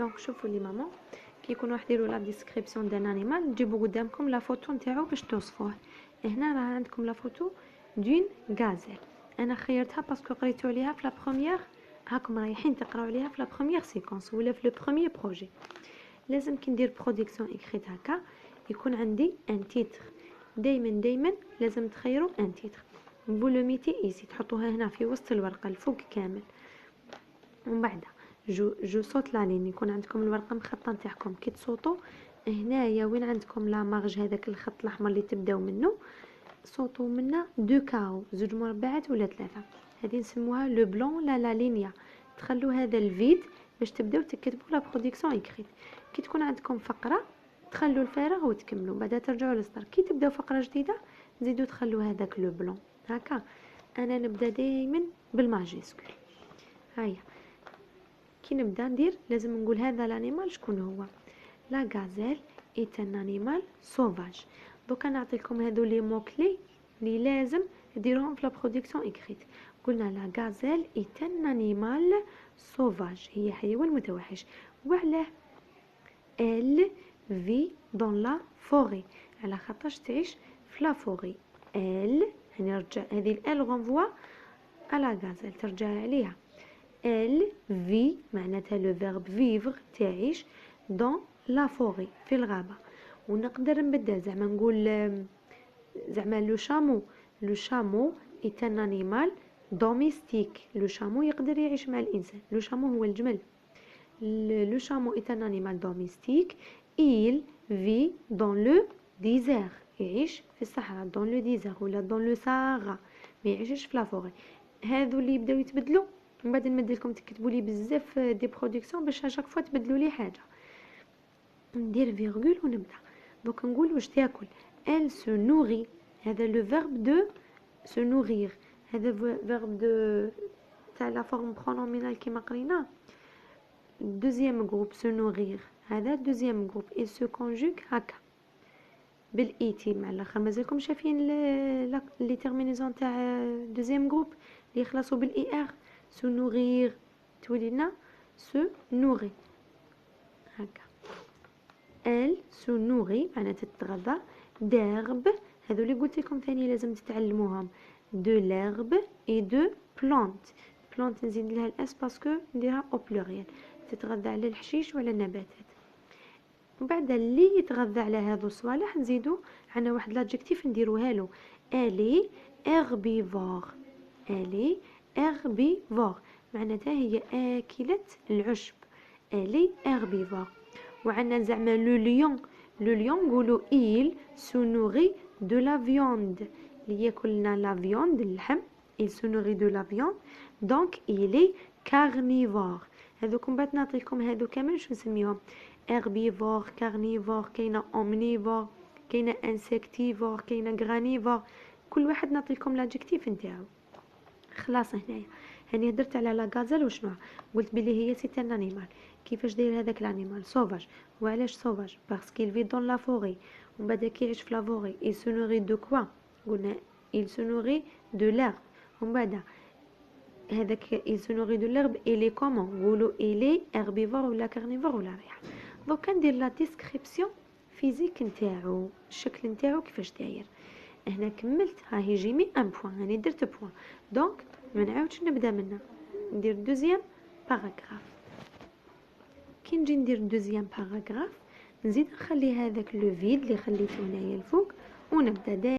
دونك شوفوا لي ماما كي يكونوا راح ديروا لا ديسكريبسيون دان انيمال تجيبوا قدامكم لا فوتو نتاعو باش توصفوه. هنا راه عندكم لا فوتو دون غازيل، انا خيرتها باسكو قريتو عليها في لا بروميير، هاكم رايحين تقراو عليها في لا بروميير سيكونس ولا في لو بروميير بروجي. لازم كي ندير برودكسيون اكريت هكا يكون عندي ان تيتر، دايما لازم تخيروا ان تيتر. vous le mettez ici، تحطوها هنا في وسط الورقه الفوق كامل. ومن بعد جو صوت لا لين، يكون عندكم الورقه مخطه نتاعكم كي تصوتوا هنايا وين عندكم لا مارج، هذاك الخط الاحمر اللي تبداو منه صوتوا منا دو كاو، زوج مربعات ولا ثلاثه، هذه نسموها لو بلون لا لينيا. تخلوا هذا الفيد باش تبداو تكتبوا لا برودكسيون اكريت. كي تكون عندكم فقره تخلوا الفارغ وتكملوا، بعدا ترجعوا للسطر. كي تبداو فقره جديده تزيدوا تخلوا هذاك لو بلون هكا. انا نبدا دائما بالماجيسكول. هيا كي نبدا ندير لازم نقول هذا الانيمال شكون هو. لا غازيل ايت ان انيمال سوفاج. دوكا نعطيكم هذو لي مو كلي اللي لازم ديروهم في لا برودكسيون اكريت. قلنا لا غازيل ايت ان انيمال سوفاج، هي حيوان متوحش. وعلاه ال في دون لا فوري، على خاطرش تعيش في لا فوري. ال يعني رجع هذه ال غونفوا على غازيل ترجع عليها. elle vit معناتها لو فيرب vivre تعيش dans la forêt في الغابة. ونقدر نبدل زعما نقول زعما لو شامو est un animal domestique. لو شامو يقدر يعيش مع الإنسان، لو شامو هو الجمل. لو شامو est un animal domestique. il vit dans le désert، يعيش في الصحراء dans le désert ولا dans le Sahara، ما يعيشش في لا فوري. هذو اللي يبداو يتبدلوا من بعد نمد لكم تكتبوا لي بزاف دي برودكسيون باش اشاك فوا تبدلوا لي حاجه. ندير فيرغول ونبدا. دونك نقول واش تاكل. elle se nourrit، هذا لو فيرب دو se nourrir، هذا فيرب دو تاع لا فورم برونومينال كيما قرينا. دوزيام جروب se nourrir، هذا دوزيام جروب il se conjugue هكا بالايتي مع الاخر. مازالكم شايفين لي تيرمينيزون تاع دوزيام جروب اللي يخلصوا بالاي ار. se nourrir تولينا se nourrit هكا. elle se nourrit معناتها تتغذى. d'herbe هذو اللي قلت لكم ثاني لازم تتعلموهم. de l'herbe et de plante. plante نزيد لها الاس باسكو نديرها او بلوريال، تتغذى على الحشيش وعلى النباتات. بعد اللي يتغذى على هذو الصوالح نزيدو عندنا واحد لادجيكتيف نديروها له. elle herbivore. elle herbivore معناتها هي آكلة العشب. elle herbivore. وعندنا زعما لو ليون. لو ليون نقولوا il se nourrit de la viande، اللي ياكلنا لا فيوند اللحم. il se nourrit de la viande donc il est carnivore. هذوكم بعد نعطيكم هذو كامل شو نسميهم. herbivore carnivore كاينه omnivore كاينه insectivore كاينه granivore، كل واحد نعطيكم لادجيكتيف نتاعو. خلاص هنايا هاني هدرت على لا غازيل وشنو قلت بلي هي سيت ان انيمال. كيفاش داير هذاك الانيمال سوفاج. وعلاش سوفاج باسكو il vit dans la forêt. ومن بعد كيعيش في لا فوري il se nourrit de quoi، قلنا il se nourrit de l'herbe. ومن بعد هذاك il se nourrit de l'herbe il est comment، نقولوا il est herbivore ولا carnivore ولا ريح. دونك ندير لا ديسكريبسيون فيزيك نتاعو، الشكل نتاعو كيفاش داير. هنا كملت، ها هي جيمي ان بوين، يعني درت بوين. دونك ما نعاودش نبدا منها، ندير دوزيام باراغراف. كي نجي ندير دوزيام باراغراف نزيد نخلي هذاك لو فيد اللي خليته هنايا الفوق ونبدا